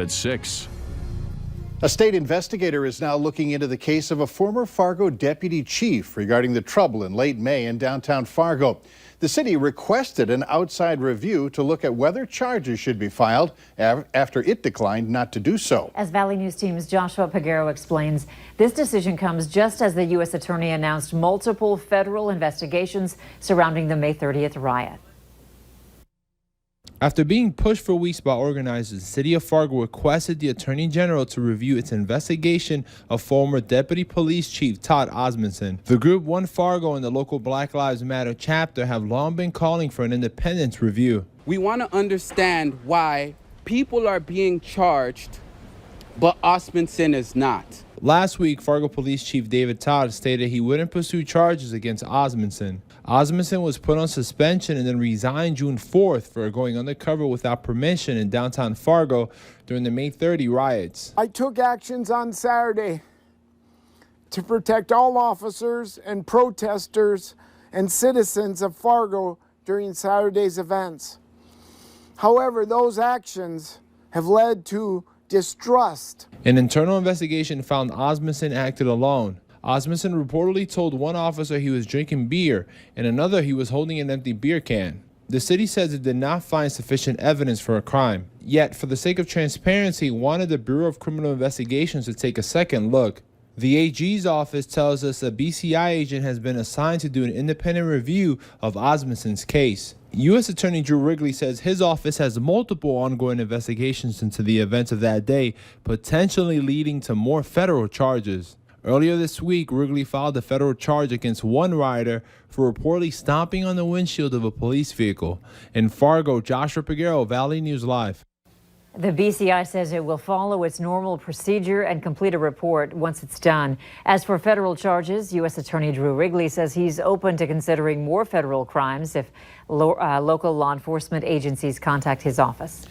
at 6. A state investigator is now looking into the case of a former Fargo deputy chief regarding the trouble in late May in downtown Fargo. The city requested an outside review to look at whether charges should be filed after it declined not to do so. As Valley News Team's Joshua Peguero explains, this decision comes just as the U.S. Attorney announced multiple federal investigations surrounding the May 30th riot. After being pushed for weeks by organizers, the city of Fargo requested the Attorney General to review its investigation of former Deputy Police Chief Todd Osmundson. The group One Fargo and the local Black Lives Matter chapter have long been calling for an independent review. We want to understand why people are being charged, but Osmundson is not. Last week, Fargo Police Chief David Todd stated he wouldn't pursue charges against Osmundson. Osmundson was put on suspension and then resigned June 4th for going undercover without permission in downtown Fargo during the May 30 riots. I took actions on Saturday to protect all officers and protesters and citizens of Fargo during Saturday's events. However, those actions have led to distrust. An internal investigation found Osmundson acted alone. Osmundson reportedly told one officer he was drinking beer and another he was holding an empty beer can. The city says it did not find sufficient evidence for a crime. Yet, for the sake of transparency, wanted the Bureau of Criminal Investigations to take a second look. The AG's office tells us a BCI agent has been assigned to do an independent review of Osmundson's case. U.S. Attorney Drew Wrigley says his office has multiple ongoing investigations into the events of that day, potentially leading to more federal charges. Earlier this week, Wrigley filed a federal charge against one rider for reportedly stomping on the windshield of a police vehicle. In Fargo, Joshua Peguero, Valley News Live. The BCI says it will follow its normal procedure and complete a report once it's done. As for federal charges, U.S. Attorney Drew Wrigley says he's open to considering more federal crimes if local law enforcement agencies contact his office.